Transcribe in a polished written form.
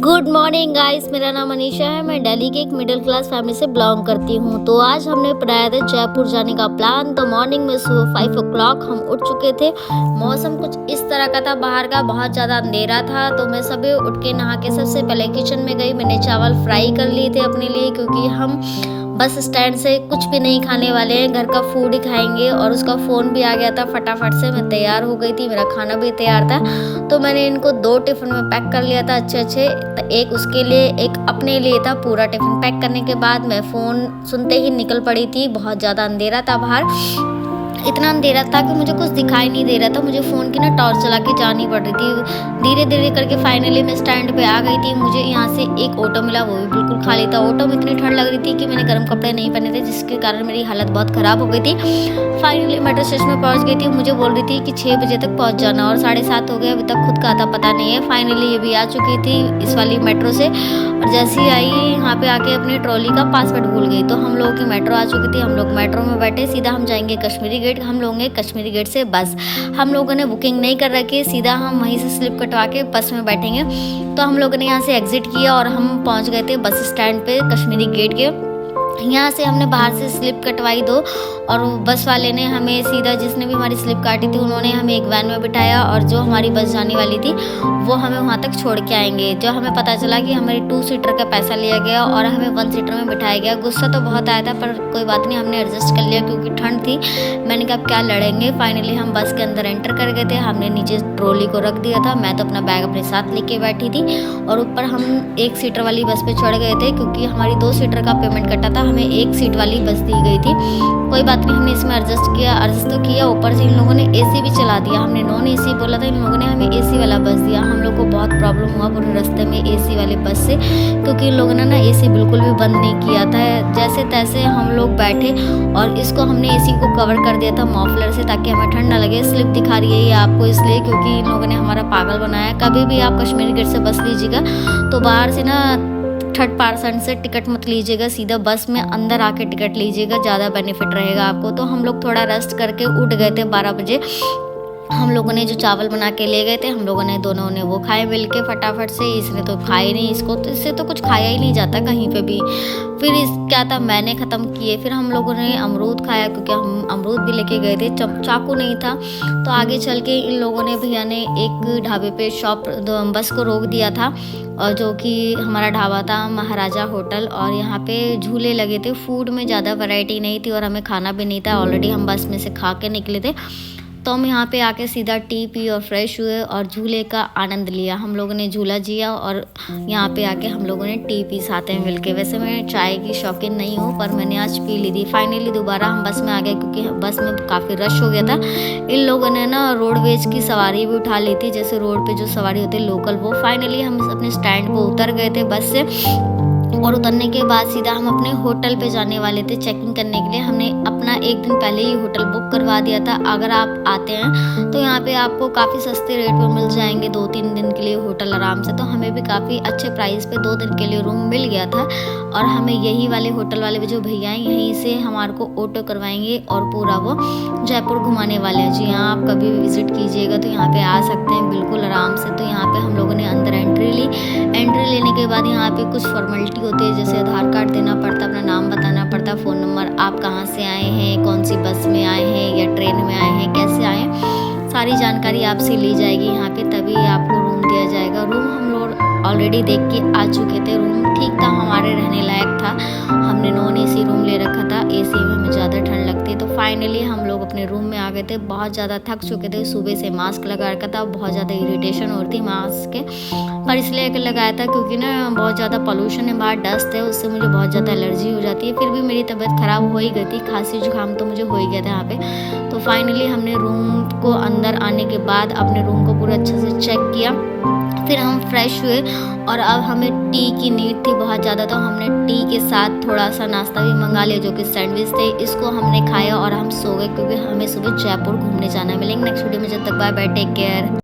Good morning guys, मेरा नाम अनीशा है। मैं दिल्ली के एक मिडिल क्लास फैमिली से बिलोंग करती हूँ। तो आज हमने बनाया था जयपुर जाने का प्लान। तो मॉर्निंग में सुबह 5 o'clock हम उठ चुके थे। मौसम कुछ इस तरह का था, बाहर का बहुत ज़्यादा अंधेरा था। तो मैं सुबह उठ के नहा के सबसे पहले किचन में गई। मैंने चावल फ्राई कर लिए थे अपने लिए, क्योंकि हम बस स्टैंड से कुछ भी नहीं खाने वाले हैं, घर का फूड ही खाएंगे। और उसका फ़ोन भी आ गया था फटाफट से। मैं तैयार हो गई थी, मेरा खाना भी तैयार था। तो मैंने इनको 2 टिफ़िन में पैक कर लिया था अच्छे। एक उसके लिए, एक अपने लिए था। पूरा टिफ़िन पैक करने के बाद मैं फ़ोन सुनते ही निकल पड़ी थी। बहुत ज़्यादा अंधेरा था बाहर, इतना अंधेरा था कि मुझे कुछ दिखाई नहीं दे रहा था। मुझे फ़ोन की टॉर्च चला के जानी पड़ रही थी। धीरे धीरे करके फाइनली मैं स्टैंड पे आ गई थी। मुझे यहाँ से एक ऑटो मिला, वो भी बिल्कुल खाली था। ऑटो में इतनी ठंड लग रही थी कि मैंने गर्म कपड़े नहीं पहने थे, जिसके कारण मेरी हालत बहुत ख़राब हो गई थी। फाइनली मेट्रो स्टेशन में पहुँच गई थी। मुझे बोल रही थी कि 6 बजे तक पहुँच जाना, और 7:30 हो गए, अभी तक खुद का आता पता नहीं है। फाइनली ये भी आ चुकी थी इस वाली मेट्रो से, और जैसे ही आई यहाँ पे आके अपनी ट्रॉली का पासवर्ड भूल गई। तो हम लोगों की मेट्रो आ चुकी थी। हम लोग मेट्रो में बैठे, सीधा हम जाएंगे कश्मीरी गेट। हम लोग कश्मीरी गेट से बस, हम लोगों ने बुकिंग नहीं कर रखी, सीधा हम वहीं से स्लिप कटवा के बस में बैठेंगे। तो हम लोगों ने यहाँ से एग्जिट किया और हम पहुँच गए थे बस स्टैंड पे कश्मीरी गेट के। यहाँ से हमने बाहर से स्लिप कटवाई 2, और बस वाले ने हमें सीधा, जिसने भी हमारी स्लिप काटी थी, उन्होंने हमें एक वैन में बिठाया, और जो हमारी बस जाने वाली थी वो हमें वहाँ तक छोड़ के आएंगे। जो हमें पता चला कि हमारी 2 सीटर का पैसा लिया गया और हमें 1 सीटर में बिठाया गया। गुस्सा तो बहुत आया था, पर कोई बात नहीं, हमने एडजस्ट कर लिया क्योंकि ठंड थी। मैंने कहा क्या लड़ेंगे। फाइनली हम बस के अंदर एंटर कर गए थे। हमने नीचे ट्रॉली को रख दिया था। मैं तो अपना बैग अपने साथ लेके बैठी थी, और ऊपर हम 1 सीटर वाली बस पे चढ़ गए थे, क्योंकि हमारी 2 सीटर का पेमेंट कटा था, हमें 1 सीट वाली बस दी गई थी। कोई बात नहीं, हमने इसमें एडजस्ट तो किया। ऊपर से इन लोगों ने एसी भी चला दिया। हमने नॉन एसी बोला था, इन लोगों ने हमें एसी वाला बस दिया। हम लोग को बहुत प्रॉब्लम हुआ पूरे रास्ते में एसी वाले बस से, क्योंकि इन लोगों ने ना एसी बिल्कुल भी बंद नहीं किया था। जैसे तैसे हम लोग बैठे, और इसको हमने एसी को कवर कर दिया था मफलर से, ताकि हमें ठंड ना लगे। स्लिप दिखा रही है ये आपको इसलिए क्योंकि इन लोगों ने हमारा पागल बनाया। कभी भी आप कश्मीरी गेट से बस लीजिएगा तो बाहर से ना 3rd पर्सन से टिकट मत लीजिएगा, सीधा बस में अंदर आके टिकट लीजिएगा, ज़्यादा बेनिफिट रहेगा आपको। तो हम लोग थोड़ा रेस्ट करके उठ गए थे 12 बजे। हम लोगों ने जो चावल बना के ले गए थे, हम लोगों ने दोनों ने वो खाए मिल के फटाफट से। इसने तो खाए नहीं, इसको तो, इससे तो कुछ खाया ही नहीं जाता कहीं पे भी। फिर क्या था, मैंने ख़त्म किए। फिर हम लोगों ने अमरूद खाया, क्योंकि हम अमरूद भी लेके गए थे। चाकू नहीं था, तो आगे चल के इन लोगों ने, भैया ने एक ढाबे पे बस को रोक दिया था, और जो कि हमारा ढाबा था महाराजा होटल। और यहाँ पे झूले लगे थे। फूड में ज़्यादा वैरायटी नहीं थी, और हमें खाना भी नहीं था। ऑलरेडी हम बस में से खा के निकले थे। तो हम यहाँ पे आके सीधा टी पी और फ्रेश हुए और झूले का आनंद लिया। हम लोगों ने झूला जिया, और यहाँ पे आके हम लोगों ने टी पी साथ में मिलके। वैसे मैं चाय की शौकीन नहीं हूँ, पर मैंने आज पी ली थी। फाइनली दोबारा हम बस में आ गए, क्योंकि बस में काफ़ी रश हो गया था। इन लोगों ने ना रोडवेज की सवारी भी उठा ली थी, जैसे रोड पे जो सवारी होती है लोकल, वो। फाइनली हम अपने स्टैंड पर उतर गए थे बस से, और उतरने के बाद सीधा हम अपने होटल पे जाने वाले थे चेकिंग करने के लिए। हमने अपना 1 दिन पहले ही होटल बुक करवा दिया था। अगर आप आते हैं तो यहाँ पे आपको काफ़ी सस्ते रेट पे मिल जाएंगे 2-3 दिन के लिए होटल आराम से। तो हमें भी काफ़ी अच्छे प्राइस पे 2 दिन के लिए रूम मिल गया था, और हमें यही वाले होटल वाले जो भैया हैं, यहीं से हमारे को ऑटो करवाएंगे और पूरा वो जयपुर घुमाने वाले हैं। जी हाँ, आप कभी भी विजिट कीजिएगा तो यहाँ पे आ सकते हैं बिल्कुल आराम से। तो यहाँ पे हम लोगों ने अंदर एंट्री ली। एंट्री लेने के बाद यहाँ पे कुछ फॉर्मेलिटी होती है, जैसे आधार कार्ड देना पड़ता, अपना नाम बताना पड़ता, फ़ोन नंबर, आप कहाँ से आए हैं, कौन सी बस में आए हैं या ट्रेन में आए हैं, कैसे आए हैं, सारी जानकारी आपसे ली जाएगी यहाँ पे, तभी आपको रूम दिया जाएगा। रूम हम लोग ऑलरेडी देख के आ चुके थे। रूम ठीक था, हमारे रहने लायक था। हमने नॉन एसी रूम ले रखा था, एसी में हमें ज़्यादा ठंड लगती है। तो फाइनली हम लोग अपने रूम में आ गए थे। बहुत ज़्यादा थक चुके थे, सुबह से मास्क लगा रखा था, बहुत ज़्यादा इरिटेशन हो रही थी मास्क के, पर इसलिए लगाया था क्योंकि ना बहुत ज़्यादा पोल्यूशन है बाहर, डस्ट है, उससे मुझे बहुत ज़्यादा एलर्जी हो जाती है। फिर भी मेरी तबीयत ख़राब हो ही गई थी, खांसी जुकाम तो मुझे हो ही गया था यहाँ पे। तो फाइनली हमने रूम को अंदर आने के बाद अपने रूम को पूरा अच्छे से चेक किया। फिर हम फ्रेश हुए, और अब हमें टी की नीड थी बहुत ज़्यादा। तो हमने टी के साथ थोड़ा सा नाश्ता भी मंगा लिया, जो कि सैंडविच थे। इसको हमने खाया और हम सो गए, क्योंकि हमें सुबह जयपुर घूमने जाना है। मिलेंगे नेक्स्ट वीडियो में, जब तक बाय बाय, टेक केयर।